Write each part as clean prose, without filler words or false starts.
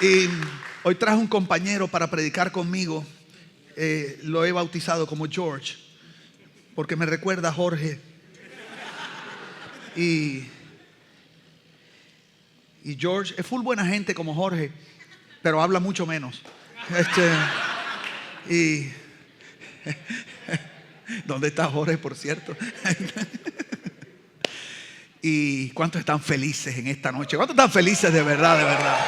Y hoy traje un compañero para predicar conmigo. Lo he bautizado como George, porque me recuerda a Jorge. Y George es full buena gente como Jorge, pero habla mucho menos. Y ¿dónde está Jorge, por cierto? ¿Y cuántos están felices en esta noche? ¿Cuántos están felices de verdad, de verdad?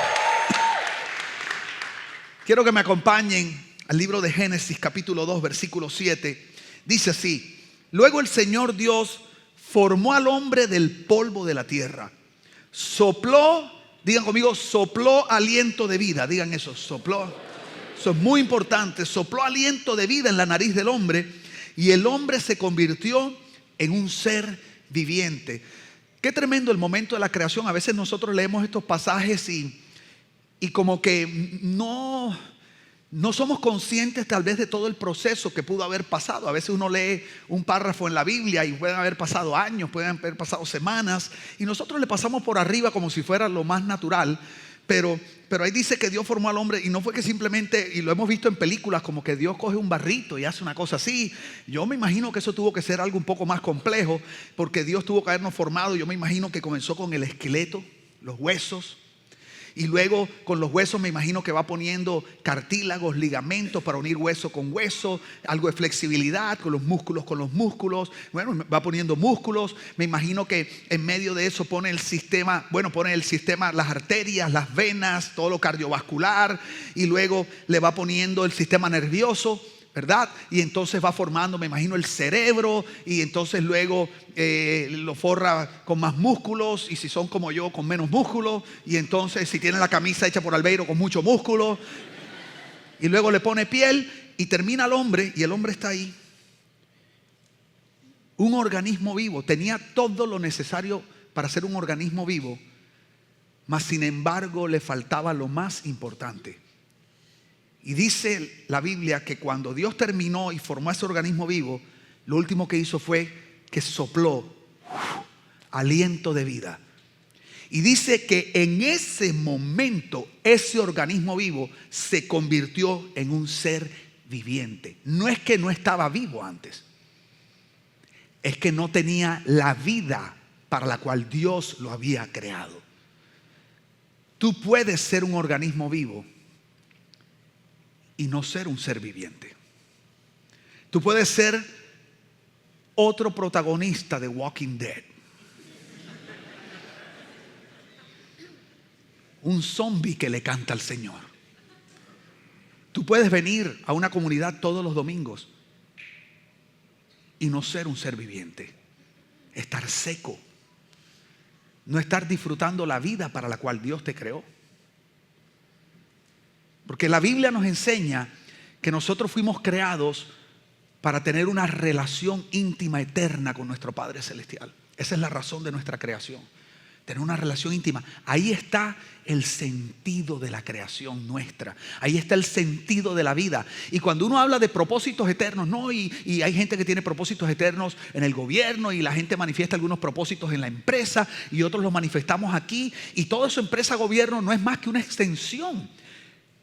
Quiero que me acompañen al libro de Génesis, capítulo 2, versículo 7. Dice así: luego el Señor Dios formó al hombre del polvo de la tierra, sopló, digan conmigo, sopló aliento de vida. Digan eso, sopló. Eso es muy importante. Sopló aliento de vida en la nariz del hombre y el hombre se convirtió en un ser viviente. Qué tremendo el momento de la creación. A veces nosotros leemos estos pasajes y como que no somos conscientes tal vez de todo el proceso que pudo haber pasado. A veces uno lee un párrafo en la Biblia y pueden haber pasado años, pueden haber pasado semanas, y nosotros le pasamos por arriba como si fuera lo más natural. Pero ahí dice que Dios formó al hombre, y no fue que simplemente, y lo hemos visto en películas, como que Dios coge un barrito y hace una cosa así. Yo me imagino que eso tuvo que ser algo un poco más complejo, porque Dios tuvo que habernos formado. Yo me imagino que comenzó con el esqueleto, los huesos, y luego con los huesos me imagino que va poniendo cartílagos, ligamentos para unir hueso con hueso, algo de flexibilidad con los músculos. Bueno, va poniendo músculos. Me imagino que en medio de eso pone el sistema, las arterias, las venas, todo lo cardiovascular, y luego le va poniendo el sistema nervioso, ¿verdad? Y entonces va formando, me imagino, el cerebro, y entonces luego lo forra con más músculos, y si son como yo, con menos músculos, y entonces si tienen la camisa hecha por Albeiro, con mucho músculo, y luego le pone piel y termina el hombre, y el hombre está ahí, un organismo vivo. Tenía todo lo necesario para ser un organismo vivo, mas sin embargo le faltaba lo más importante. Y dice la Biblia que cuando Dios terminó y formó ese organismo vivo, lo último que hizo fue que sopló aliento de vida. Y dice que en ese momento ese organismo vivo se convirtió en un ser viviente. No es que no estaba vivo antes, es que no tenía la vida para la cual Dios lo había creado. Tú puedes ser un organismo vivo y no ser un ser viviente. Tú puedes ser otro protagonista de Walking Dead, un zombie que le canta al Señor. Tú puedes venir a una comunidad todos los domingos y no ser un ser viviente, estar seco, no estar disfrutando la vida para la cual Dios te creó. Porque la Biblia nos enseña que nosotros fuimos creados para tener una relación íntima, eterna con nuestro Padre Celestial. Esa es la razón de nuestra creación, tener una relación íntima. Ahí está el sentido de la creación nuestra. Ahí está el sentido de la vida. Y cuando uno habla de propósitos eternos, ¿no? Y hay gente que tiene propósitos eternos en el gobierno, y la gente manifiesta algunos propósitos en la empresa, y otros los manifestamos aquí. Y todo eso, empresa, gobierno, no es más que una extensión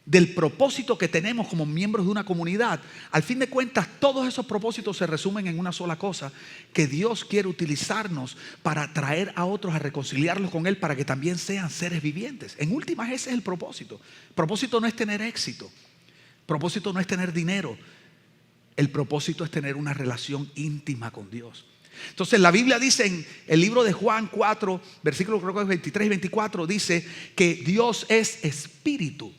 del propósito que tenemos como miembros de una comunidad. Al fin de cuentas, todos esos propósitos se resumen en una sola cosa: que Dios quiere utilizarnos para traer a otros, a reconciliarlos con Él, para que también sean seres vivientes. En últimas, ese es el propósito. El propósito no es tener éxito, el propósito no es tener dinero, el propósito es tener una relación íntima con Dios. Entonces la Biblia dice en el libro de Juan 4, versículos 23 y 24, dice que Dios es espíritu.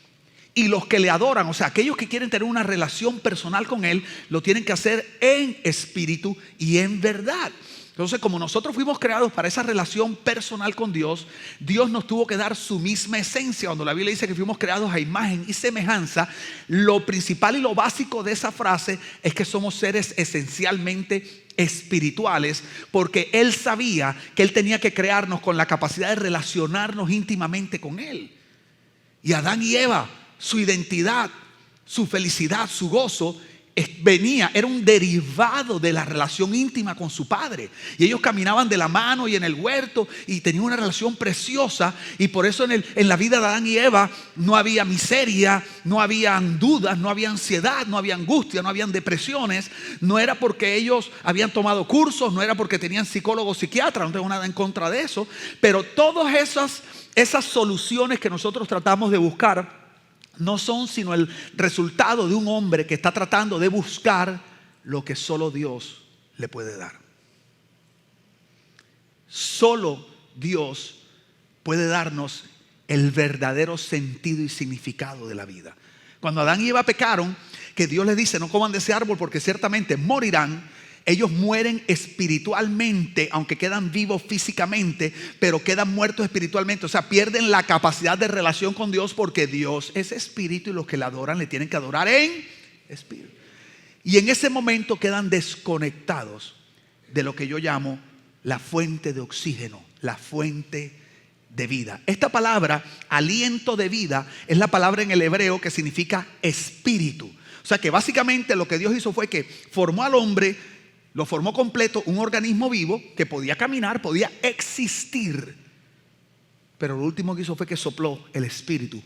Y los que le adoran, o sea, aquellos que quieren tener una relación personal con Él, lo tienen que hacer en espíritu y en verdad. Entonces, como nosotros fuimos creados para esa relación personal con Dios, Dios nos tuvo que dar su misma esencia. Cuando la Biblia dice que fuimos creados a imagen y semejanza, lo principal y lo básico de esa frase es que somos seres esencialmente espirituales, porque Él sabía que Él tenía que crearnos con la capacidad de relacionarnos íntimamente con Él. Y Adán y Eva, su identidad, su felicidad, su gozo era un derivado de la relación íntima con su padre. Y ellos caminaban de la mano y en el huerto y tenían una relación preciosa. Y por eso en la vida de Adán y Eva no había miseria, no habían dudas, no había ansiedad, no había angustia, no habían depresiones. No era porque ellos habían tomado cursos, no era porque tenían psicólogos, psiquiatras, no tengo nada en contra de eso. Pero todas esas soluciones que nosotros tratamos de buscar no son sino el resultado de un hombre que está tratando de buscar lo que solo Dios le puede dar. Solo Dios puede darnos el verdadero sentido y significado de la vida. Cuando Adán y Eva pecaron, que Dios les dice: no coman de ese árbol porque ciertamente morirán. Ellos mueren espiritualmente, aunque quedan vivos físicamente, pero quedan muertos espiritualmente. O sea, pierden la capacidad de relación con Dios, porque Dios es espíritu y los que le adoran le tienen que adorar en espíritu. Y en ese momento quedan desconectados de lo que yo llamo la fuente de oxígeno, la fuente de vida. Esta palabra, aliento de vida, es la palabra en el hebreo que significa espíritu. O sea que básicamente lo que Dios hizo fue que formó al hombre, lo formó completo, un organismo vivo que podía caminar, podía existir. Pero lo último que hizo fue que sopló el espíritu.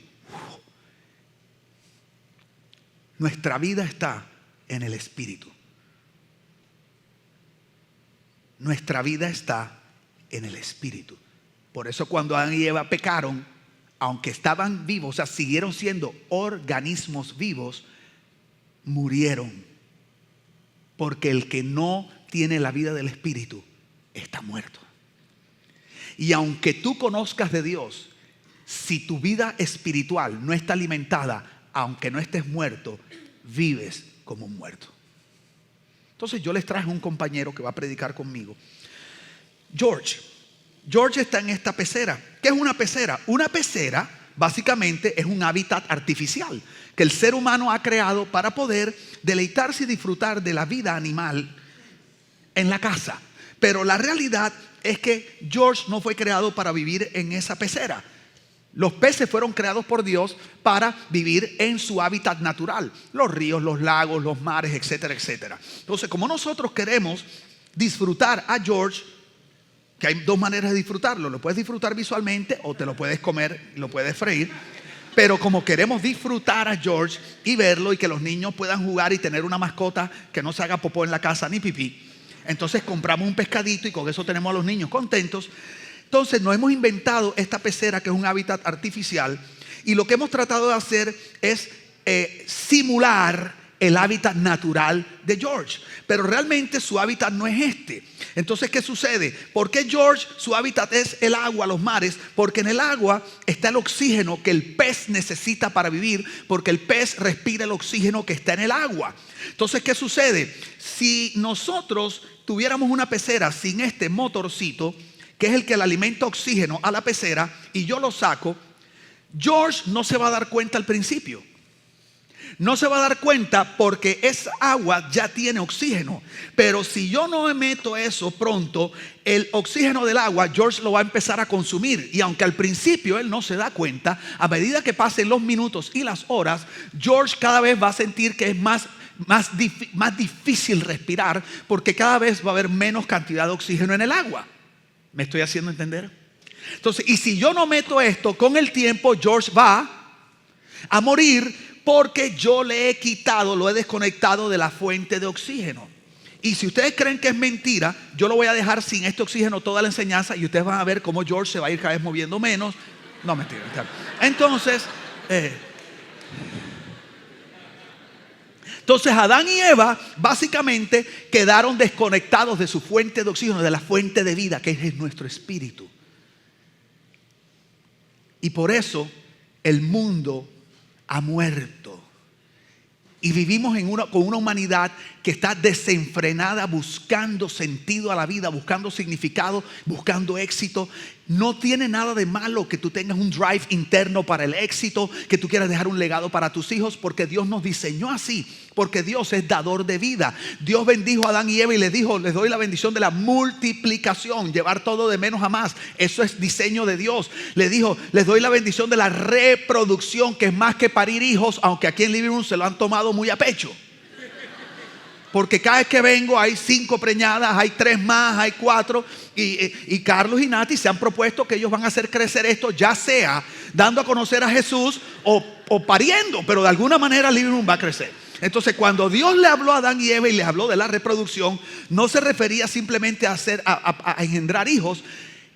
Nuestra vida está en el espíritu. Nuestra vida está en el espíritu. Por eso cuando Adán y Eva pecaron, aunque estaban vivos, o sea, siguieron siendo organismos vivos, murieron. Porque el que no tiene la vida del espíritu está muerto. Y aunque tú conozcas de Dios, si tu vida espiritual no está alimentada, aunque no estés muerto, vives como un muerto. Entonces yo les traje un compañero que va a predicar conmigo, George. George está en esta pecera. ¿Qué es una pecera? Una pecera básicamente es un hábitat artificial que el ser humano ha creado para poder deleitarse y disfrutar de la vida animal en la casa. Pero la realidad es que George no fue creado para vivir en esa pecera. Los peces fueron creados por Dios para vivir en su hábitat natural: los ríos, los lagos, los mares, etcétera, etcétera. Entonces, como nosotros queremos disfrutar a George, que hay dos maneras de disfrutarlo: lo puedes disfrutar visualmente o te lo puedes comer, lo puedes freír. Pero como queremos disfrutar a George y verlo y que los niños puedan jugar y tener una mascota que no se haga popó en la casa ni pipí, entonces compramos un pescadito y con eso tenemos a los niños contentos. Entonces nos hemos inventado esta pecera, que es un hábitat artificial, y lo que hemos tratado de hacer es simular el hábitat natural de George. Pero realmente su hábitat no es este. Entonces, ¿qué sucede? ¿Por qué George, su hábitat es el agua, los mares? Porque en el agua está el oxígeno que el pez necesita para vivir, porque el pez respira el oxígeno que está en el agua. Entonces, ¿qué sucede? Si nosotros tuviéramos una pecera sin este motorcito, que es el que le alimenta oxígeno a la pecera, y yo lo saco, George no se va a dar cuenta al principio. No se va a dar cuenta porque esa agua ya tiene oxígeno. Pero si yo no me meto eso pronto, el oxígeno del agua, George lo va a empezar a consumir. Y aunque al principio él no se da cuenta, a medida que pasen los minutos y las horas, George cada vez va a sentir que es más difícil respirar, porque cada vez va a haber menos cantidad de oxígeno en el agua. ¿Me estoy haciendo entender? Entonces, y si yo no meto esto, con el tiempo George va a morir, porque yo le he quitado, lo he desconectado de la fuente de oxígeno. Y si ustedes creen que es mentira, yo lo voy a dejar sin este oxígeno toda la enseñanza, y ustedes van a ver cómo George se va a ir cada vez moviendo menos. No, mentira. Entonces Adán y Eva básicamente quedaron desconectados de su fuente de oxígeno, de la fuente de vida, que es nuestro espíritu. Y por eso el mundo ha muerto. Y vivimos con una humanidad que está desenfrenada, buscando sentido a la vida, buscando significado, buscando éxito. No tiene nada de malo que tú tengas un drive interno para el éxito, que tú quieras dejar un legado para tus hijos, porque Dios nos diseñó así, porque Dios es dador de vida. Dios bendijo a Adán y Eva y les dijo: les doy la bendición de la multiplicación, llevar todo de menos a más. Eso es diseño de Dios. Les dijo: les doy la bendición de la reproducción, que es más que parir hijos, aunque aquí en Living Room se lo han tomado muy a pecho. Porque cada vez que vengo hay 5 preñadas, hay 3 más, hay 4. Y Carlos y Nati se han propuesto que ellos van a hacer crecer esto, ya sea dando a conocer a Jesús o pariendo. Pero de alguna manera Living Room va a crecer. Entonces, cuando Dios le habló a Adán y Eva y les habló de la reproducción, no se refería simplemente a engendrar hijos.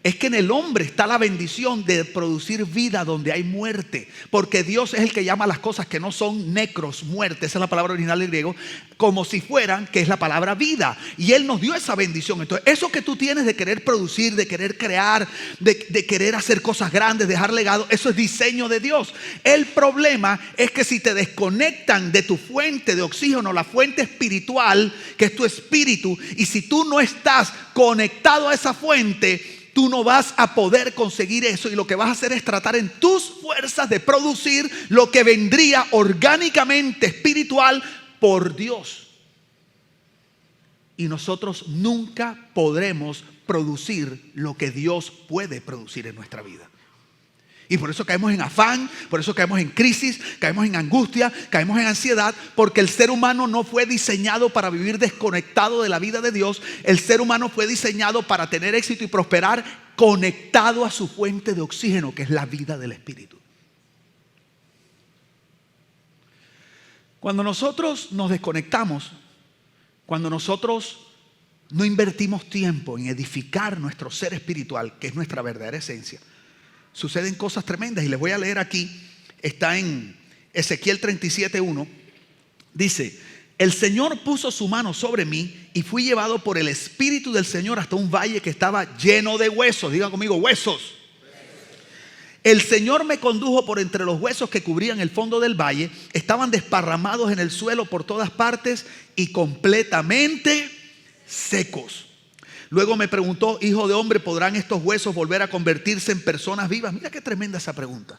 Es que en el hombre está la bendición de producir vida donde hay muerte. Porque Dios es el que llama a las cosas que no son necros, muerte. Esa es la palabra original del griego. Como si fueran, que es la palabra vida. Y Él nos dio esa bendición. Entonces, eso que tú tienes de querer producir, de querer crear, de querer hacer cosas grandes, dejar legado, eso es diseño de Dios. El problema es que si te desconectan de tu fuente de oxígeno, la fuente espiritual, que es tu espíritu, y si tú no estás conectado a esa fuente, tú no vas a poder conseguir eso, y lo que vas a hacer es tratar en tus fuerzas de producir lo que vendría orgánicamente espiritual por Dios. Y nosotros nunca podremos producir lo que Dios puede producir en nuestra vida. Y por eso caemos en afán, por eso caemos en crisis, caemos en angustia, caemos en ansiedad, porque el ser humano no fue diseñado para vivir desconectado de la vida de Dios. El ser humano fue diseñado para tener éxito y prosperar conectado a su fuente de oxígeno, que es la vida del Espíritu. Cuando nosotros nos desconectamos, cuando nosotros no invertimos tiempo en edificar nuestro ser espiritual, que es nuestra verdadera esencia, suceden cosas tremendas. Y les voy a leer aquí. Está en Ezequiel 37:1. Dice: el Señor puso su mano sobre mí y fui llevado por el Espíritu del Señor hasta un valle que estaba lleno de huesos. Digan conmigo, huesos. El Señor me condujo por entre los huesos que cubrían el fondo del valle. Estaban desparramados en el suelo por todas partes y completamente secos. Luego me preguntó: hijo de hombre, ¿podrán estos huesos volver a convertirse en personas vivas? Mira qué tremenda esa pregunta.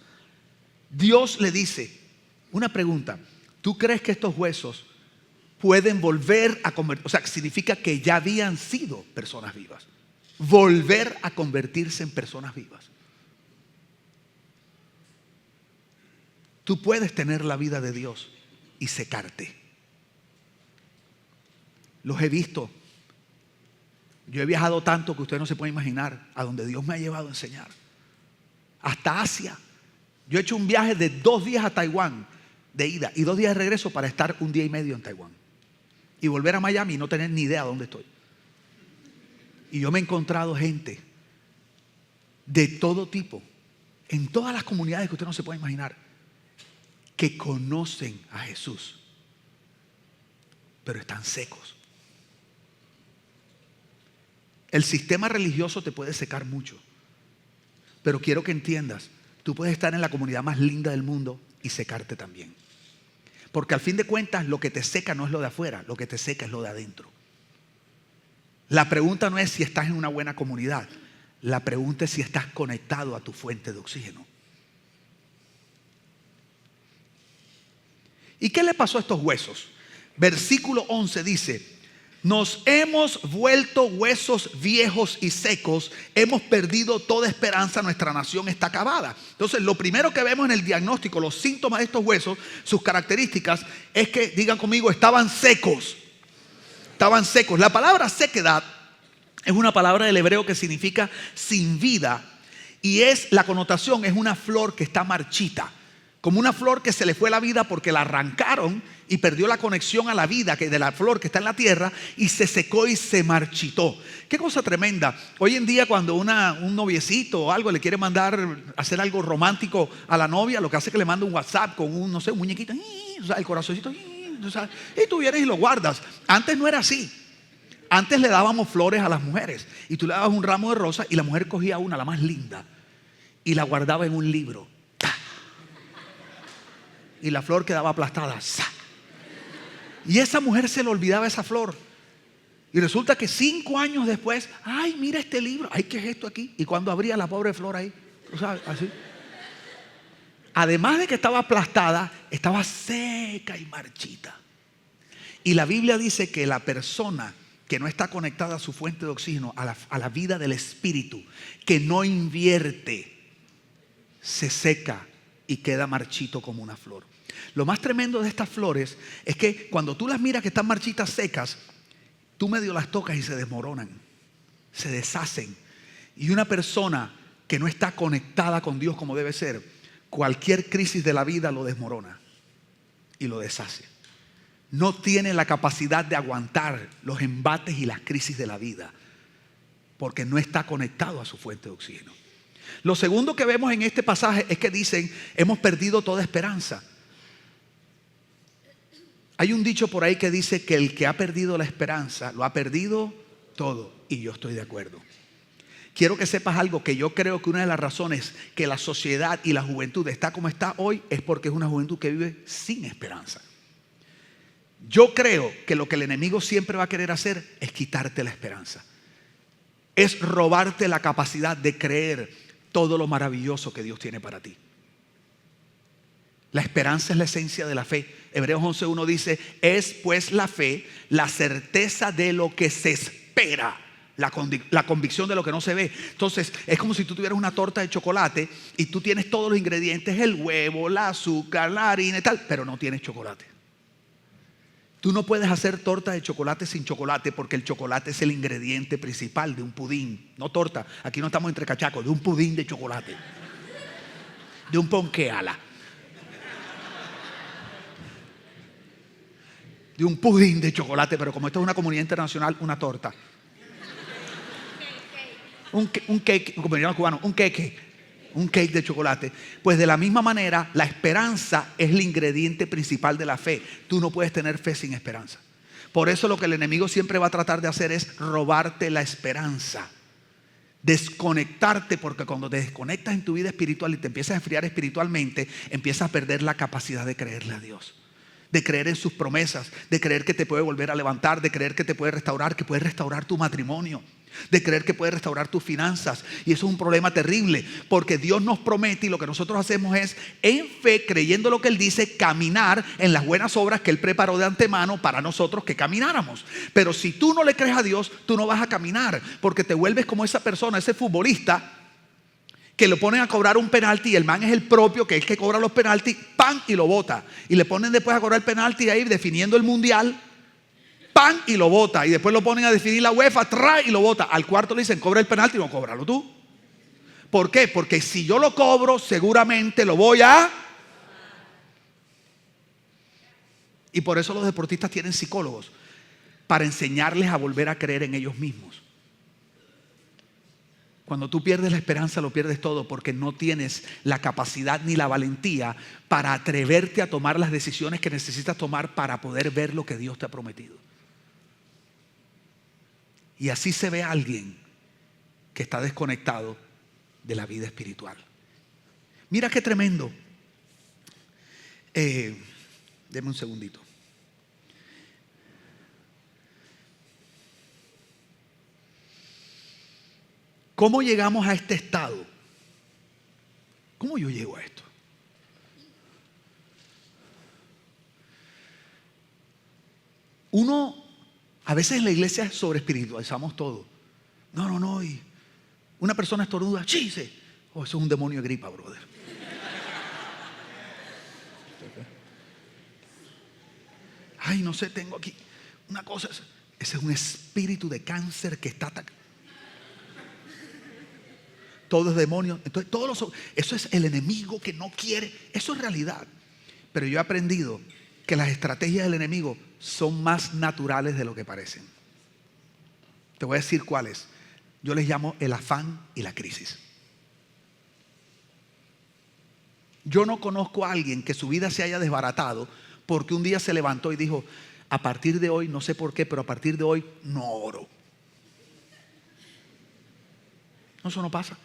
Dios le dice una pregunta: ¿tú crees que estos huesos pueden volver a convertirse? O sea, significa que ya habían sido personas vivas. Volver a convertirse en personas vivas. Tú puedes tener la vida de Dios y secarte. Los he visto. Yo he viajado tanto que usted no se puede imaginar a donde Dios me ha llevado a enseñar. Hasta Asia. Yo he hecho un viaje de 2 días a Taiwán de ida y 2 días de regreso para estar 1 día y medio en Taiwán. Y volver a Miami y no tener ni idea de dónde estoy. Y yo me he encontrado gente de todo tipo, en todas las comunidades que usted no se puede imaginar, que conocen a Jesús, pero están secos. El sistema religioso te puede secar mucho, pero quiero que entiendas, tú puedes estar en la comunidad más linda del mundo y secarte también. Porque al fin de cuentas lo que te seca no es lo de afuera, lo que te seca es lo de adentro. La pregunta no es si estás en una buena comunidad, la pregunta es si estás conectado a tu fuente de oxígeno. ¿Y qué le pasó a estos huesos? Versículo 11 dice: nos hemos vuelto huesos viejos y secos, hemos perdido toda esperanza, nuestra nación está acabada. Entonces, lo primero que vemos en el diagnóstico, los síntomas de estos huesos, sus características, es que, digan conmigo, estaban secos. Estaban secos. La palabra sequedad es una palabra del hebreo que significa sin vida, y la connotación es una flor que está marchita. Como una flor que se le fue la vida porque la arrancaron y perdió la conexión a la vida de la flor que está en la tierra y se secó y se marchitó. Qué cosa tremenda. Hoy en día cuando un noviecito o algo le quiere mandar hacer algo romántico a la novia, lo que hace es que le manda un WhatsApp con un muñequito, o sea, el corazoncito, y tú vienes y lo guardas. Antes no era así. Antes le dábamos flores a las mujeres y tú le dabas un ramo de rosas y la mujer cogía una, la más linda, y la guardaba en un libro. Y la flor quedaba aplastada. Y esa mujer se le olvidaba esa flor. Y resulta que 5 años después, ay, mira este libro, ay, ¿qué es esto aquí? Y cuando abría la pobre flor ahí, ¿tú sabes? Así. Además de que estaba aplastada, estaba seca y marchita. Y la Biblia dice que la persona que no está conectada a su fuente de oxígeno, a la vida del Espíritu, que no invierte, se seca y queda marchito como una flor. Lo más tremendo de estas flores es que cuando tú las miras que están marchitas, secas, tú medio las tocas y se desmoronan, se deshacen. Y una persona que no está conectada con Dios como debe ser, cualquier crisis de la vida lo desmorona y lo deshace. No tiene la capacidad de aguantar los embates y las crisis de la vida porque no está conectado a su fuente de oxígeno. Lo segundo que vemos en este pasaje es que dicen: hemos perdido toda esperanza. Hay un dicho por ahí que dice que el que ha perdido la esperanza lo ha perdido todo, y yo estoy de acuerdo. Quiero que sepas algo, que yo creo que una de las razones que la sociedad y la juventud está como está hoy es porque es una juventud que vive sin esperanza. Yo creo que lo que el enemigo siempre va a querer hacer es quitarte la esperanza, es robarte la capacidad de creer todo lo maravilloso que Dios tiene para ti. La esperanza es la esencia de la fe. Hebreos 11:1 dice: es pues la fe la certeza de lo que se espera, la convicción de lo que no se ve. Entonces es como si tú tuvieras una torta de chocolate y tú tienes todos los ingredientes, el huevo, el azúcar, la harina y tal, pero no tienes chocolate. Tú no puedes hacer torta de chocolate sin chocolate, porque el chocolate es el ingrediente principal de un pudín. No torta, aquí no estamos entre cachacos, de un pudín de chocolate, de un ponqueala, de un pudín de chocolate. Pero como esto es una comunidad internacional, una torta, un cake, como dirían los cubanos, un cake de chocolate. Pues de la misma manera, la esperanza es el ingrediente principal de la fe. Tú no puedes tener fe sin esperanza. Por eso lo que el enemigo siempre va a tratar de hacer es robarte la esperanza, desconectarte, porque cuando te desconectas en tu vida espiritual y te empiezas a enfriar espiritualmente, empiezas a perder la capacidad de creerle a Dios, de creer en sus promesas, de creer que te puede volver a levantar, de creer que te puede restaurar, que puede restaurar tu matrimonio, de creer que puede restaurar tus finanzas. Y eso es un problema terrible, porque Dios nos promete, y lo que nosotros hacemos es, en fe, creyendo lo que Él dice, caminar en las buenas obras que Él preparó de antemano para nosotros que camináramos. Pero si tú no le crees a Dios, tú no vas a caminar, porque te vuelves como esa persona, ese futbolista que lo ponen a cobrar un penalti y el man es el propio, que es el que cobra los penaltis, ¡pam!, y lo bota. Y le ponen después a cobrar el penalti ahí definiendo el mundial, ¡pam!, y lo bota. Y después lo ponen a definir la UEFA, ¡tra!, y lo bota. Al cuarto le dicen: cobra el penalti. No, cóbralo tú. ¿Por qué? Porque si yo lo cobro, seguramente lo voy a... Y por eso los deportistas tienen psicólogos, para enseñarles a volver a creer en ellos mismos. Cuando tú pierdes la esperanza, lo pierdes todo, porque no tienes la capacidad ni la valentía para atreverte a tomar las decisiones que necesitas tomar para poder ver lo que Dios te ha prometido. Y así se ve a alguien que está desconectado de la vida espiritual. Mira qué tremendo. Deme un segundito. ¿Cómo llegamos a este estado? ¿Cómo yo llego a esto? Uno, a veces en la iglesia sobre espiritualizamos todo. No, y una persona estornuda, chise. Oh, eso es un demonio de gripa, brother. Ay, no sé, tengo aquí una cosa. Ese es un espíritu de cáncer que está atacando. Todo es demonio. Entonces, eso es el enemigo que no quiere. Eso es realidad. Pero yo he aprendido que las estrategias del enemigo son más naturales de lo que parecen. Te voy a decir cuáles. Yo les llamo el afán y la crisis. Yo no conozco a alguien que su vida se haya desbaratado porque un día se levantó y dijo: a partir de hoy, no sé por qué, pero a partir de hoy no oro. No, eso no pasa.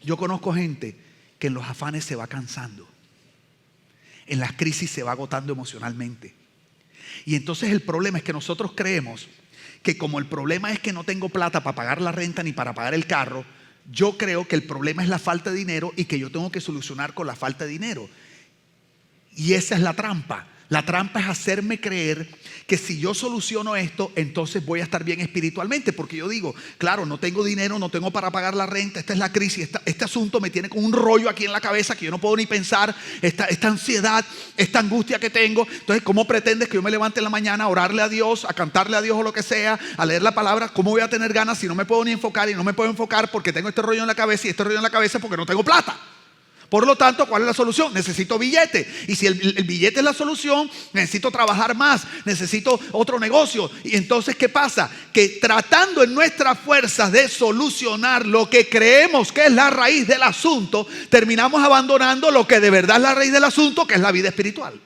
Yo conozco gente que en los afanes se va cansando, en las crisis se va agotando emocionalmente. Y entonces el problema es que nosotros creemos que como el problema es que no tengo plata para pagar la renta ni para pagar el carro, yo creo que el problema es la falta de dinero y que yo tengo que solucionar con la falta de dinero. Y esa es la trampa. La trampa es hacerme creer que si yo soluciono esto, entonces voy a estar bien espiritualmente. Porque yo digo, claro, no tengo dinero, no tengo para pagar la renta, esta es la crisis, este asunto me tiene con un rollo aquí en la cabeza que yo no puedo ni pensar, esta ansiedad, esta angustia que tengo. Entonces, ¿cómo pretendes que yo me levante en la mañana a orarle a Dios, a cantarle a Dios o lo que sea, a leer la palabra? ¿Cómo voy a tener ganas si no me puedo ni enfocar y no me puedo enfocar porque tengo este rollo en la cabeza y este rollo en la cabeza porque no tengo plata? Por lo tanto, ¿cuál es la solución? Necesito billete. Y si el billete es la solución, necesito trabajar más, necesito otro negocio. Y entonces, ¿qué pasa? Que tratando en nuestras fuerzas de solucionar lo que creemos que es la raíz del asunto, terminamos abandonando lo que de verdad es la raíz del asunto, que es la vida espiritual.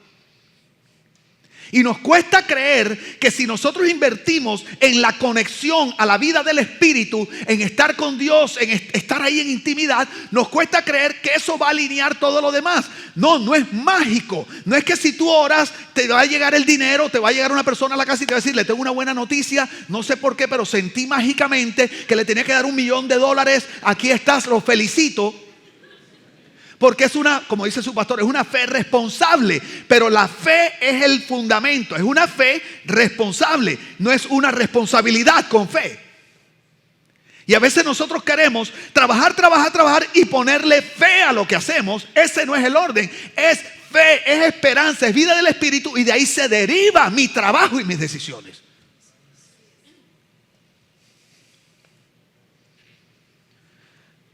Y nos cuesta creer que si nosotros invertimos en la conexión a la vida del Espíritu, en estar con Dios, en estar ahí en intimidad, nos cuesta creer que eso va a alinear todo lo demás. No, no es mágico. No es que si tú oras te va a llegar el dinero, te va a llegar una persona a la casa y te va a decir, le tengo una buena noticia, no sé por qué, pero sentí mágicamente que le tenía que dar $1 millón. Aquí estás, lo felicito. Porque es una, como dice su pastor, es una fe responsable. Pero la fe es el fundamento. Es una fe responsable. No es una responsabilidad con fe. Y a veces nosotros queremos trabajar y ponerle fe a lo que hacemos. Ese no es el orden. Es fe, es esperanza, es vida del Espíritu. Y de ahí se deriva mi trabajo y mis decisiones.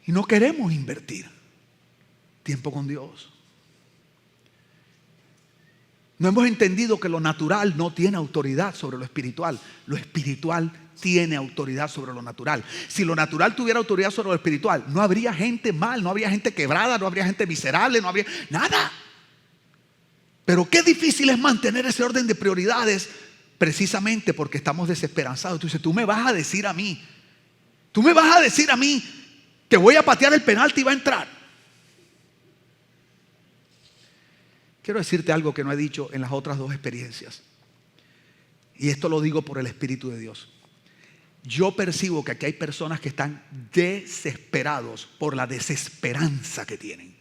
Y no queremos invertir tiempo con Dios. No hemos entendido que lo natural no tiene autoridad sobre lo espiritual. Lo espiritual tiene autoridad sobre lo natural. Si lo natural tuviera autoridad sobre lo espiritual, no habría gente mal, no habría gente quebrada, no habría gente miserable, no habría nada. Pero qué difícil es mantener ese orden de prioridades, precisamente porque estamos desesperanzados. Tú dices, tú me vas a decir a mí que voy a patear el penalti y va a entrar. Quiero decirte algo que no he dicho en las otras 2 experiencias. Y esto lo digo por el Espíritu de Dios. Yo percibo que aquí hay personas que están desesperados por la desesperanza que tienen.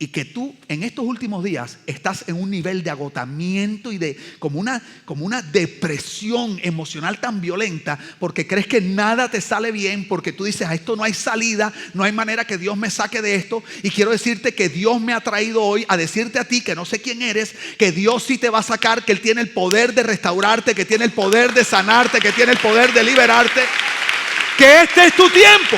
Y que tú en estos últimos días estás en un nivel de agotamiento y de como una depresión emocional tan violenta, porque crees que nada te sale bien, porque tú dices, a esto no hay salida, no hay manera que Dios me saque de esto. Y quiero decirte que Dios me ha traído hoy a decirte a ti, que no sé quién eres, que Dios sí te va a sacar, que Él tiene el poder de restaurarte, que tiene el poder de sanarte, que tiene el poder de liberarte, que este es tu tiempo.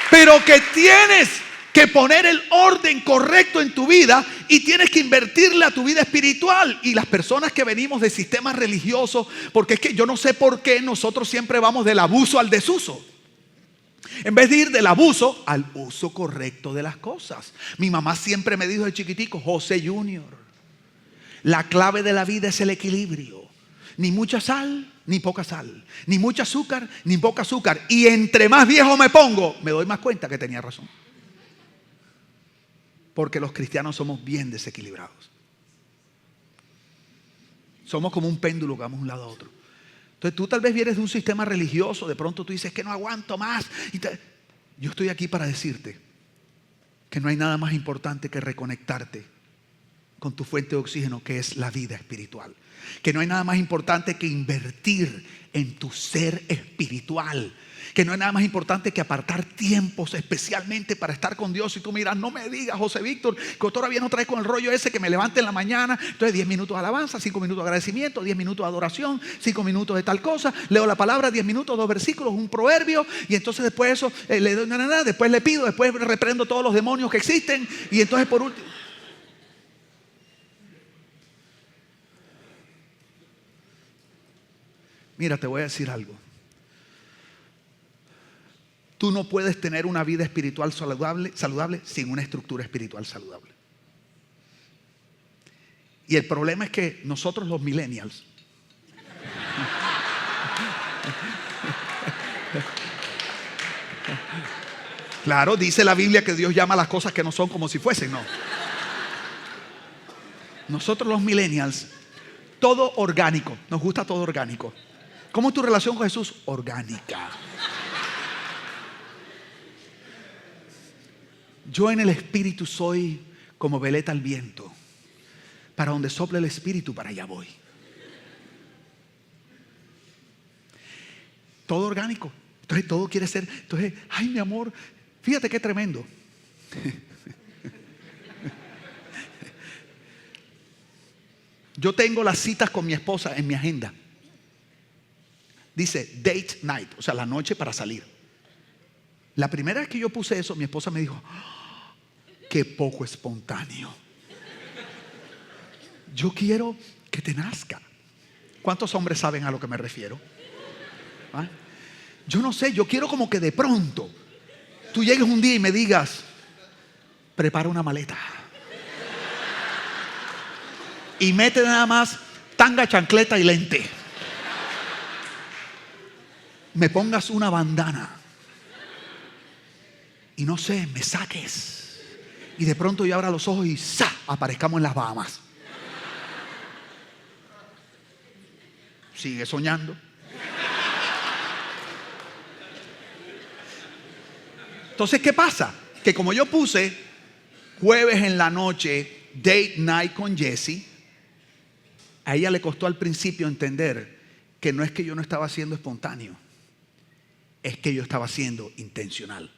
Pero que tienes que poner el orden correcto en tu vida y tienes que invertirle a tu vida espiritual. Y las personas que venimos de sistemas religiosos, porque es que yo no sé por qué nosotros siempre vamos del abuso al desuso, en vez de ir del abuso al uso correcto de las cosas. Mi mamá siempre me dijo de chiquitico, José Junior, la clave de la vida es el equilibrio. Ni mucha sal, ni poca sal. Ni mucho azúcar, ni poca azúcar. Y entre más viejo me pongo, me doy más cuenta que tenía razón. Porque los cristianos somos bien desequilibrados. Somos como un péndulo que vamos de un lado a otro. Entonces tú tal vez vienes de un sistema religioso, de pronto tú dices que no aguanto más. Yo estoy aquí para decirte que no hay nada más importante que reconectarte con tu fuente de oxígeno, que es la vida espiritual. Que no hay nada más importante que invertir en tu ser espiritual. Que no hay nada más importante que apartar tiempos especialmente para estar con Dios. Y tú miras, no me digas, José Víctor, que todavía no traes con el rollo ese que me levante en la mañana. Entonces 10 minutos de alabanza, 5 minutos de agradecimiento, 10 minutos de adoración, 5 minutos de tal cosa. Leo la palabra, 10 minutos, 2 versículos, un proverbio. Y entonces después eso, le doy nada, después le pido, después reprendo todos los demonios que existen. Y entonces por último... Mira, te voy a decir algo. Tú no puedes tener una vida espiritual saludable sin una estructura espiritual saludable. Y el problema es que nosotros los millennials claro, dice la Biblia que Dios llama las cosas que no son como si fuesen, no. Nosotros los millennials, todo orgánico, nos gusta todo orgánico. ¿Cómo es tu relación con Jesús? Orgánica. Yo en el Espíritu soy como veleta al viento. Para donde sopla el Espíritu, para allá voy. Todo orgánico. Entonces todo quiere ser. Entonces, ay, mi amor, fíjate qué tremendo. Yo tengo las citas con mi esposa en mi agenda. Dice date night, o sea, la noche para salir. La primera vez que yo puse eso, mi esposa me dijo, "Oh, qué poco espontáneo. Yo quiero que te nazca". ¿Cuántos hombres saben a lo que me refiero? ¿Ah? Yo no sé, yo quiero como que de pronto tú llegues un día y me digas, prepara una maleta y mete nada más tanga, chancleta y lente. Me pongas una bandana y no sé, me saques y de pronto yo abra los ojos y ¡za! Aparezcamos en las Bahamas. Sigue soñando. Entonces, ¿qué pasa? Que como yo puse jueves en la noche, date night con Jessie, a ella le costó al principio entender que no es que yo no estaba siendo espontáneo, es que yo estaba siendo intencional.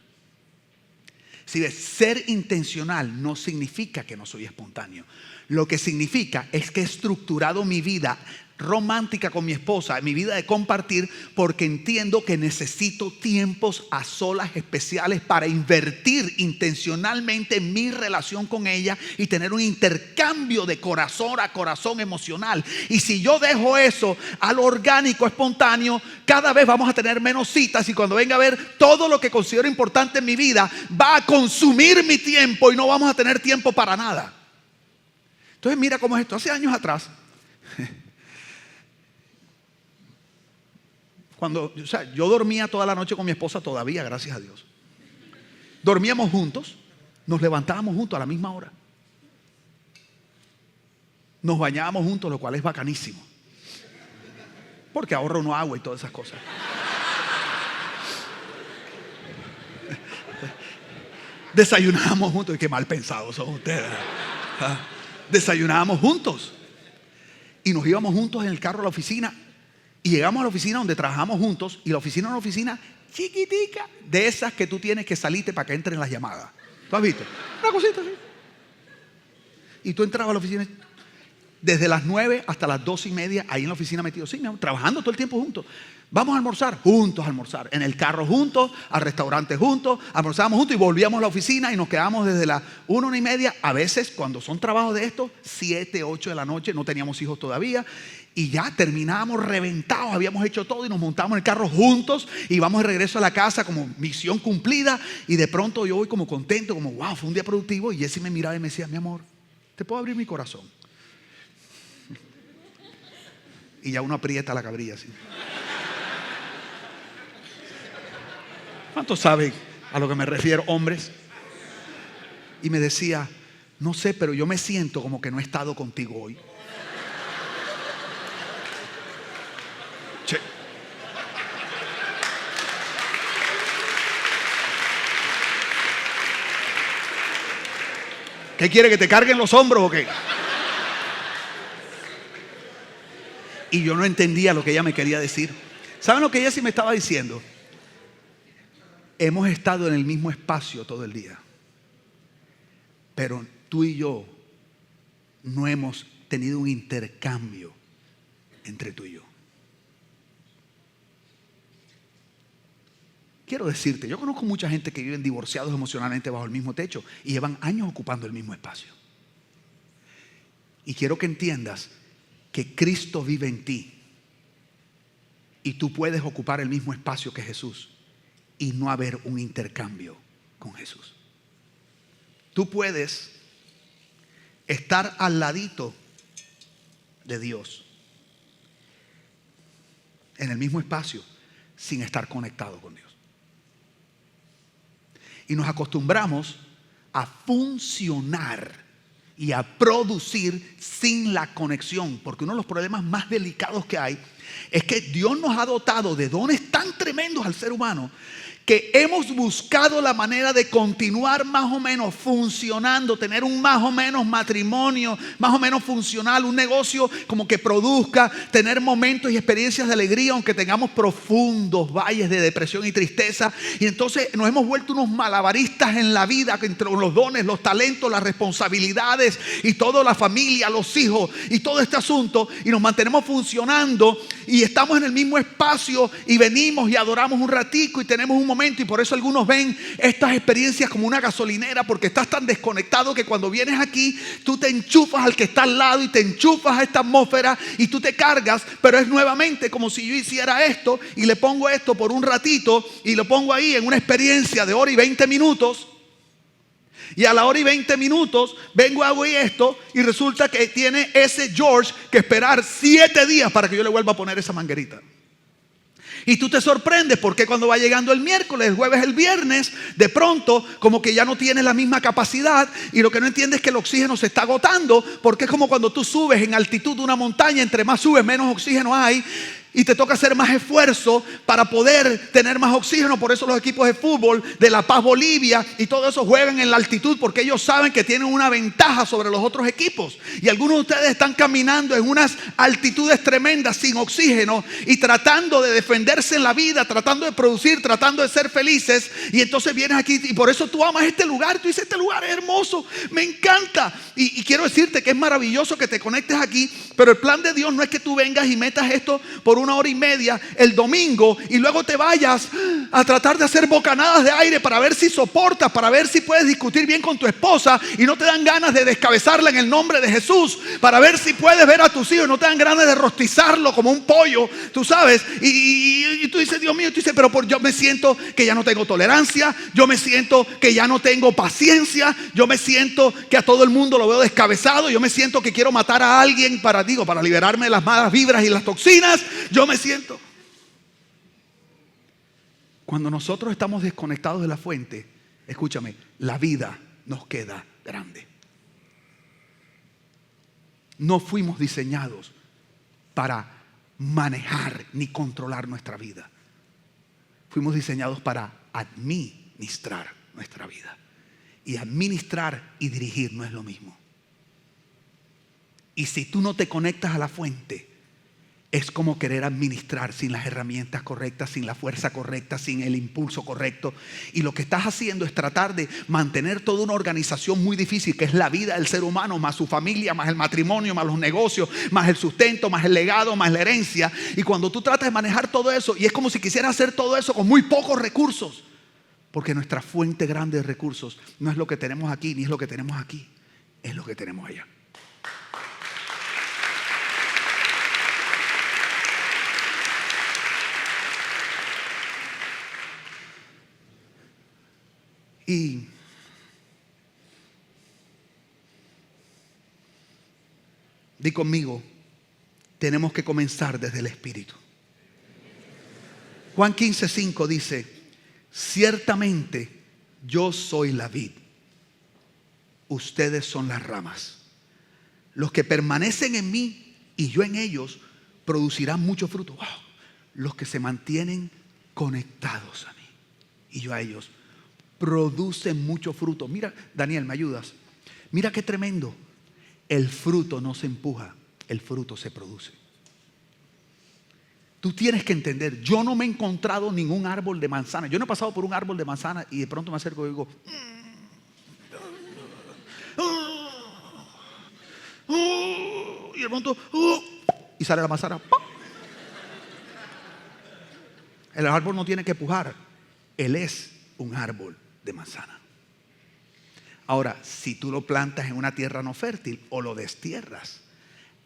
Si ves, ser intencional no significa que no soy espontáneo. Lo que significa es que he estructurado mi vida romántica con mi esposa, mi vida de compartir, porque entiendo que necesito tiempos a solas especiales para invertir intencionalmente en mi relación con ella y tener un intercambio de corazón a corazón emocional. Y si yo dejo eso a lo orgánico, espontáneo, cada vez vamos a tener menos citas y cuando venga a ver, todo lo que considero importante en mi vida va a consumir mi tiempo y no vamos a tener tiempo para nada. Entonces mira cómo es esto. Hace años atrás, yo dormía toda la noche con mi esposa todavía, gracias a Dios. Dormíamos juntos, nos levantábamos juntos a la misma hora. Nos bañábamos juntos, lo cual es bacanísimo. Porque ahorra uno agua y todas esas cosas. Desayunábamos juntos. Y qué mal pensados son ustedes. Desayunábamos juntos. Y nos íbamos juntos en el carro a la oficina. Y llegamos a la oficina donde trabajamos juntos. Y la oficina es una oficina chiquitica, de esas que tú tienes que salirte para que entren las llamadas. ¿Tú has visto? Una cosita así. Y tú entrabas a la oficina desde las 9 hasta las 2:30, ahí en la oficina metido, sí, trabajando todo el tiempo juntos. Vamos a almorzar, juntos a almorzar. En el carro juntos, al restaurante juntos, almorzábamos juntos y volvíamos a la oficina y nos quedábamos desde las 1:30. A veces, cuando son trabajos de estos, 7, 8 de la noche, no teníamos hijos todavía. Y ya terminábamos reventados, habíamos hecho todo y nos montamos en el carro juntos y vamos de regreso a la casa como misión cumplida. Y de pronto yo voy como contento, como wow, fue un día productivo. Y Jessie me miraba y me decía, mi amor, ¿te puedo abrir mi corazón? Y ya uno aprieta la cabrilla así. ¿Cuántos saben a lo que me refiero, hombres? Y me decía, no sé, pero yo me siento como que no he estado contigo hoy. Che. ¿Qué quiere, que te carguen los hombros o qué? Y yo no entendía lo que ella me quería decir. ¿Saben lo que ella sí me estaba diciendo? Hemos estado en el mismo espacio todo el día, pero tú y yo no hemos tenido un intercambio entre tú y yo. Quiero decirte, yo conozco mucha gente que viven divorciados emocionalmente bajo el mismo techo y llevan años ocupando el mismo espacio. Y quiero que entiendas que Cristo vive en ti y tú puedes ocupar el mismo espacio que Jesús y no haber un intercambio con Jesús. Tú puedes estar al ladito de Dios en el mismo espacio sin estar conectado con Dios. Y nos acostumbramos a funcionar y a producir sin la conexión, porque uno de los problemas más delicados que hay es que Dios nos ha dotado de dones tan tremendos al ser humano que hemos buscado la manera de continuar más o menos funcionando, tener un más o menos matrimonio, más o menos funcional, un negocio como que produzca, tener momentos y experiencias de alegría, aunque tengamos profundos valles de depresión y tristeza. Y entonces nos hemos vuelto unos malabaristas en la vida, entre los dones, los talentos, las responsabilidades y toda la familia, los hijos y todo este asunto, y nos mantenemos funcionando y estamos en el mismo espacio y venimos y adoramos un ratico y tenemos un momento. Y por eso algunos ven estas experiencias como una gasolinera, porque estás tan desconectado que cuando vienes aquí tú te enchufas al que está al lado y te enchufas a esta atmósfera y tú te cargas. Pero es nuevamente como si yo hiciera esto y le pongo esto por un ratito y lo pongo ahí en una experiencia de hora y 20 minutos, y a la hora y 20 minutos vengo, hago esto, y resulta que tiene ese George que esperar 7 días para que yo le vuelva a poner esa manguerita. Y tú te sorprendes porque cuando va llegando el miércoles, el jueves, el viernes, de pronto como que ya no tienes la misma capacidad, y lo que no entiendes es que el oxígeno se está agotando, porque es como cuando tú subes en altitud de una montaña, entre más subes menos oxígeno hay, y te toca hacer más esfuerzo para poder tener más oxígeno. Por eso los equipos de fútbol de La Paz, Bolivia y todo eso juegan en la altitud, porque ellos saben que tienen una ventaja sobre los otros equipos. Y algunos de ustedes están caminando en unas altitudes tremendas sin oxígeno y tratando de defenderse en la vida, tratando de producir, tratando de ser felices. Y entonces vienes aquí y por eso tú amas este lugar. Tú dices, este lugar es hermoso, me encanta. Y quiero decirte que es maravilloso que te conectes aquí, pero el plan de Dios no es que tú vengas y metas esto por una hora y media el domingo y luego te vayas a tratar de hacer bocanadas de aire para ver si soportas, para ver si puedes discutir bien con tu esposa y no te dan ganas de descabezarla en el nombre de Jesús, para ver si puedes ver a tus hijos, no te dan ganas de rostizarlo como un pollo, tú sabes, y tú dices, Dios mío, tú dices, pero yo me siento que ya no tengo tolerancia, yo me siento que ya no tengo paciencia, yo me siento que a todo el mundo lo veo descabezado, yo me siento que quiero matar a alguien para liberarme de las malas vibras y las toxinas. Yo me siento. Cuando nosotros estamos desconectados de la fuente, escúchame, la vida nos queda grande. No fuimos diseñados para manejar ni controlar nuestra vida. Fuimos diseñados para administrar nuestra vida. Y administrar y dirigir no es lo mismo. Y si tú no te conectas a la fuente, es como querer administrar sin las herramientas correctas, sin la fuerza correcta, sin el impulso correcto. Y lo que estás haciendo es tratar de mantener toda una organización muy difícil, que es la vida del ser humano, más su familia, más el matrimonio, más los negocios, más el sustento, más el legado, más la herencia. Y cuando tú tratas de manejar todo eso, y es como si quisieras hacer todo eso con muy pocos recursos, porque nuestra fuente grande de recursos no es lo que tenemos aquí, ni es lo que tenemos aquí, es lo que tenemos allá. Y di conmigo, tenemos que comenzar desde el Espíritu. Juan 15:5 dice, ciertamente yo soy la vid, ustedes son las ramas. Los que permanecen en mí y yo en ellos producirán mucho fruto. Wow. Los que se mantienen conectados a mí y yo a ellos producen mucho fruto. Mira, Daniel, ¿me ayudas? Mira qué tremendo. El fruto no se empuja, el fruto se produce. Tú tienes que entender, yo no me he encontrado ningún árbol de manzana. Yo no he pasado por un árbol de manzana y de pronto me acerco y digo, y de pronto, y sale la manzana. El árbol no tiene que empujar, él es un árbol de manzana. Ahora, si tú lo plantas en una tierra no fértil o lo destierras,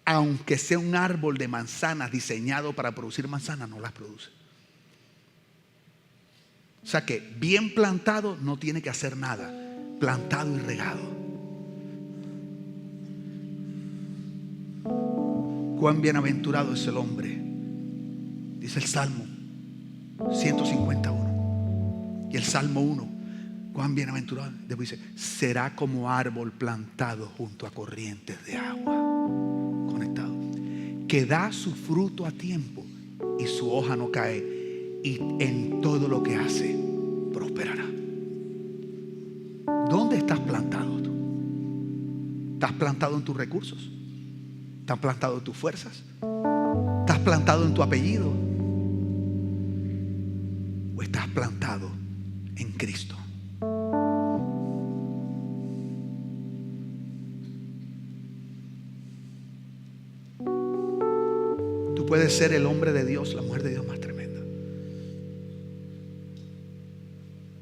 aunque sea un árbol de manzanas diseñado para producir manzanas, no las produce. O sea que bien plantado no tiene que hacer nada, plantado y regado. Cuán bienaventurado es el hombre, dice el Salmo 151 y el Salmo 1. Cuán bienaventurado, después dice, será como árbol plantado junto a corrientes de agua, conectado, que da su fruto a tiempo y su hoja no cae, y en todo lo que hace prosperará. ¿Dónde estás plantado tú? ¿Estás plantado en tus recursos? ¿Estás plantado en tus fuerzas? ¿Estás plantado en tu apellido? ¿O estás plantado en Cristo? Tú puedes ser el hombre de Dios, la mujer de Dios más tremenda,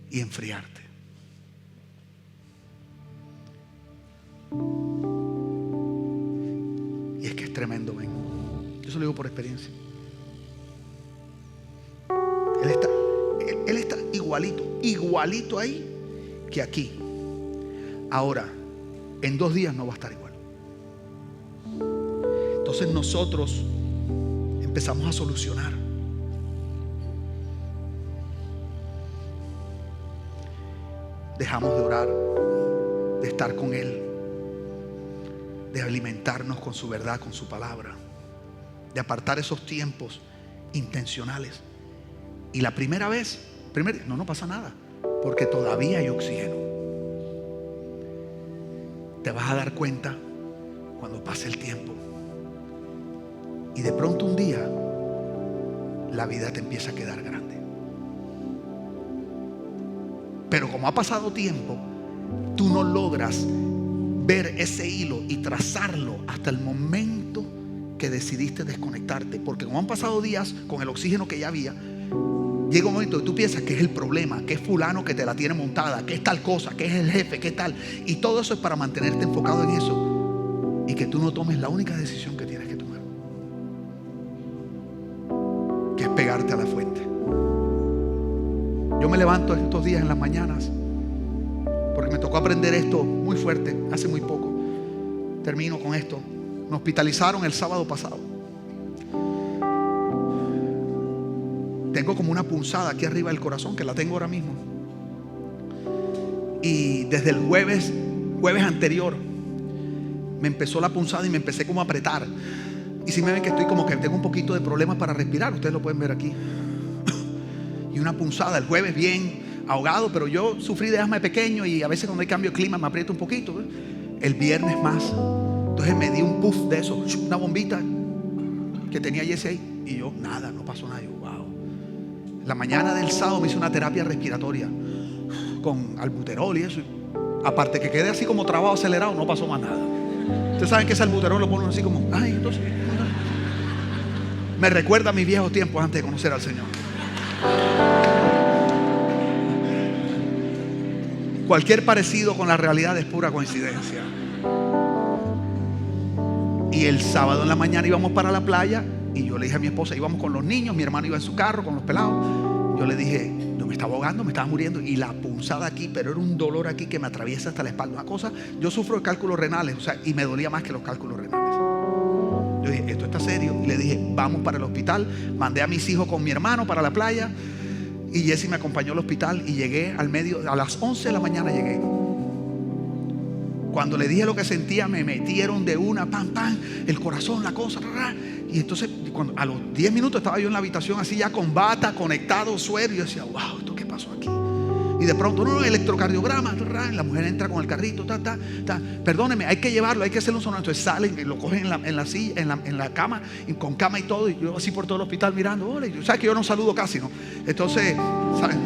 y enfriarte. Y es que es tremendo, ven. Yo se lo digo por experiencia. Él está igualito ahí que aquí. Ahora, en 2 días no va a estar igual. Entonces nosotros empezamos a solucionar. Dejamos de orar, de estar con Él, de alimentarnos con su verdad, con su palabra, de apartar esos tiempos intencionales. Y la primera vez, no pasa nada, porque todavía hay oxígeno. Te vas a dar cuenta cuando pase el tiempo y de pronto un día la vida te empieza a quedar grande. Pero como ha pasado tiempo, tú no logras ver ese hilo y trazarlo hasta el momento que decidiste desconectarte. Porque como han pasado días con el oxígeno que ya había, llega un momento que tú piensas que es el problema, que es fulano que te la tiene montada, que es tal cosa, que es el jefe, que tal. Y todo eso es para mantenerte enfocado en eso y que tú no tomes la única decisión que tienes que tomar, que es pegarte a la fuente. Yo me levanto estos días en las mañanas porque me tocó aprender esto muy fuerte hace muy poco. Termino con esto. Me hospitalizaron el sábado pasado. Tengo como una punzada aquí arriba del corazón, que la tengo ahora mismo. Y desde el jueves anterior me empezó la punzada y me empecé como a apretar. Y si me ven que estoy como que tengo un poquito de problemas para respirar, ustedes lo pueden ver aquí. Y una punzada el jueves bien ahogado, pero yo sufrí de asma de pequeño y a veces cuando hay cambio de clima me aprieto un poquito. El viernes más. Entonces me di un puff de eso, una bombita que tenía Jesse ahí, y yo nada, no pasó nada. Yo, wow. La mañana del sábado me hice una terapia respiratoria con albuterol y eso. Aparte que quedé así como trabado, acelerado, no pasó más nada. Ustedes saben que ese albuterol lo ponen así como, ay, entonces me recuerda a mis viejos tiempos antes de conocer al Señor. Cualquier parecido con la realidad es pura coincidencia. Y el sábado en la mañana íbamos para la playa y yo le dije a mi esposa, íbamos con los niños, mi hermano iba en su carro con los pelados. Yo le dije, yo me estaba ahogando, me estaba muriendo, y la punzada aquí, pero era un dolor aquí que me atraviesa hasta la espalda. Una cosa, yo sufro de cálculos renales, o sea, y me dolía más que los cálculos renales. Yo dije, esto está serio, y le dije, vamos para el hospital. Mandé a mis hijos con mi hermano para la playa y Jesse me acompañó al hospital y llegué a las 11 de la mañana llegué. Cuando le dije lo que sentía, me metieron de una, pam, pam, el corazón, la cosa, y entonces a los 10 minutos estaba yo en la habitación así ya con bata, conectado, suero, y yo decía, wow, ¿esto qué pasó aquí? Y de pronto, no, electrocardiograma, la mujer entra con el carrito, perdóneme, hay que llevarlo, hay que hacerle un sonoro. Entonces salen y lo cogen en la silla, en la cama, y con cama y todo, y yo así por todo el hospital mirando, hola, y sabes que yo no saludo casi, ¿no? Entonces, ¿sabes?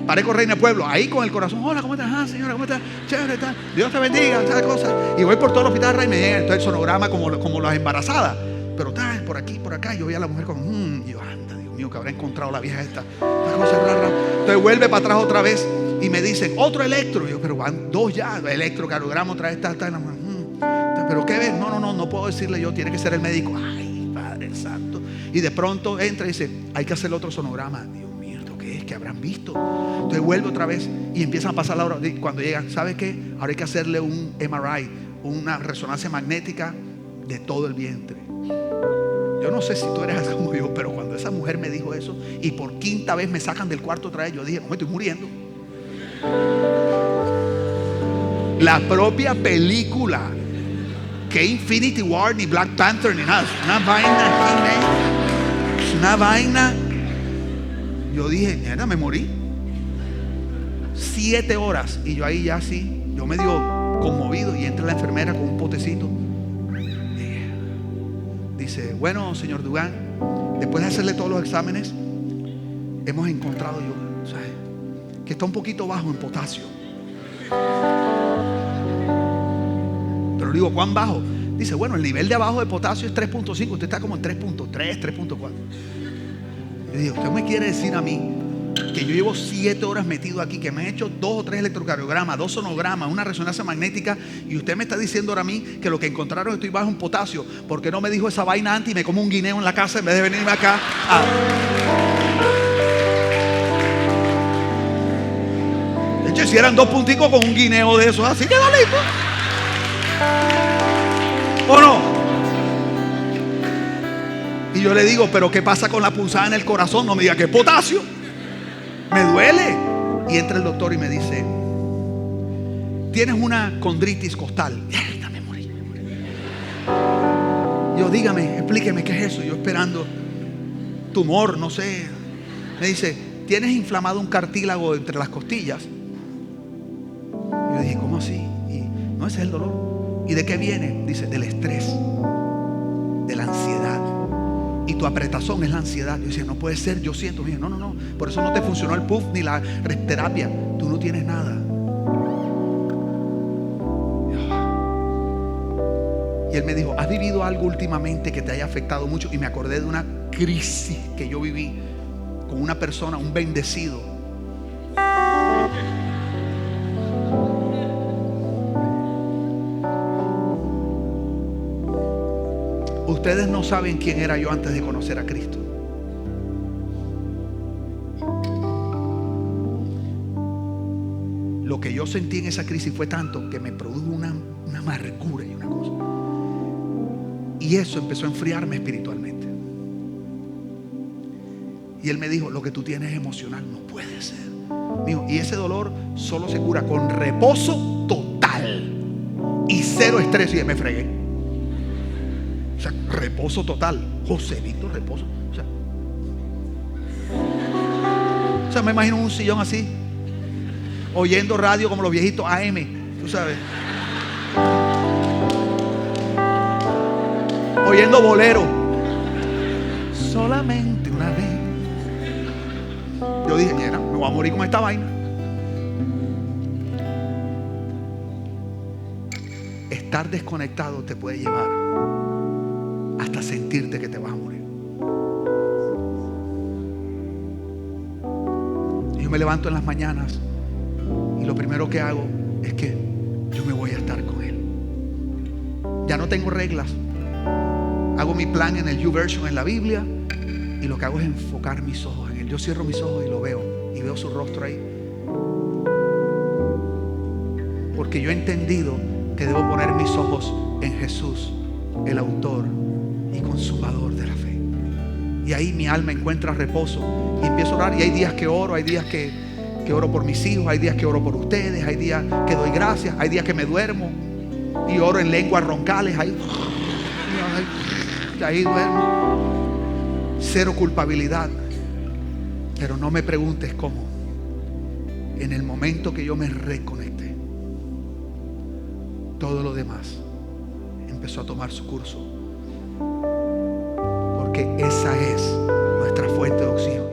Paré con Reina del Pueblo, ahí con el corazón, hola, ¿cómo estás? Ah, señora, ¿cómo estás? Chévere, tal. Dios te bendiga, tal cosa. Y voy por todo el hospital, y me llega entonces el sonograma como las embarazadas, pero tal, por aquí, por acá. Y yo vi a la mujer con, y yo, anda, Dios mío, que habrá encontrado la vieja esta cosa rara. Entonces vuelve para atrás otra vez y me dicen, otro electro. Y yo, pero van 2 ya, electrocardiograma otra vez, tal. Pero ¿qué ves? No puedo decirle yo, tiene que ser el médico. Ay, Padre Santo. Y de pronto entra y dice, hay que hacer otro sonograma. Dios mío, ¿esto qué es? ¿Qué habrán visto? Entonces vuelve otra vez y empiezan a pasar la hora. Cuando llegan, ¿sabes qué? Ahora hay que hacerle un MRI, una resonancia magnética de todo el vientre. Yo no sé si tú eres así como yo, pero cuando esa mujer me dijo eso y por 5ª vez me sacan del cuarto otra vez, yo dije, no, me estoy muriendo. La propia película, que Infinity War ni Black Panther ni nada, una vaina, yo dije, mierda, me morí. 7 horas. Y yo ahí ya así, yo medio conmovido, y entra la enfermera con un potecito. Dice, bueno, señor Duggan, después de hacerle todos los exámenes, hemos encontrado que está un poquito bajo en potasio. Pero digo, ¿cuán bajo? Dice, bueno, el nivel de abajo de potasio es 3.5. Usted está como en 3.3, 3.4. Yo digo, ¿usted me quiere decir a mí que yo llevo 7 horas metido aquí, que me he hecho 2 o 3 electrocardiogramas, 2 sonogramas, una resonancia magnética, y usted me está diciendo ahora a mí que lo que encontraron estoy bajo en potasio? ¿Por qué no me dijo esa vaina antes y me como un guineo en la casa en vez de venirme acá De hecho, si eran 2 punticos con un guineo de esos, así queda listo. ¿O no? Y yo le digo, ¿pero qué pasa con la punzada en el corazón? No me diga que es potasio. Me duele. Y entra el doctor y me dice, tienes una condritis costal. Me morí. Yo, dígame, explíqueme qué es eso. Yo esperando, tumor, no sé. Me dice, tienes inflamado un cartílago entre las costillas. Yo dije, ¿cómo así? Y no, ese es el dolor. ¿Y de qué viene? Dice, del estrés, de la ansiedad. Y tu apretazón es la ansiedad. Yo decía, no puede ser, yo siento. Mira, no, por eso no te funcionó el puff ni la terapia. Tú no tienes nada. Y él me dijo, ¿has vivido algo últimamente que te haya afectado mucho? Y me acordé de una crisis que yo viví con una persona, un bendecido. Ustedes no saben quién era yo antes de conocer a Cristo. Lo que yo sentí en esa crisis fue tanto que me produjo una amargura y una cosa. Y eso empezó a enfriarme espiritualmente. Y él me dijo, lo que tú tienes emocional no puede ser. Dijo, y ese dolor solo se cura con reposo total y 0 estrés. Y me fregué. O sea, reposo total. José Víctor, reposo. O sea, me imagino un sillón así, oyendo radio como los viejitos AM, tú sabes, oyendo bolero. Solamente una vez. Yo dije, mira, me voy a morir con esta vaina. Estar desconectado te puede llevar hasta sentirte que te vas a morir. Yo me levanto en las mañanas y lo primero que hago es que yo me voy a estar con Él. Ya no tengo reglas. Hago mi plan en el YouVersion, en la Biblia, y lo que hago es enfocar mis ojos en Él. Yo cierro mis ojos y lo veo, y veo su rostro ahí, porque yo he entendido que debo poner mis ojos en Jesús, el autor y consumador de la fe. Y ahí mi alma encuentra reposo y empiezo a orar. Y hay días que oro, hay días que oro por mis hijos, hay días que oro por ustedes, hay días que doy gracias, hay días que me duermo y oro en lenguas roncales. Ahí duermo. 0 culpabilidad. Pero no me preguntes cómo. En el momento que yo me reconecté, todo lo demás empezó a tomar su curso. Porque esa es nuestra fuente de oxígeno.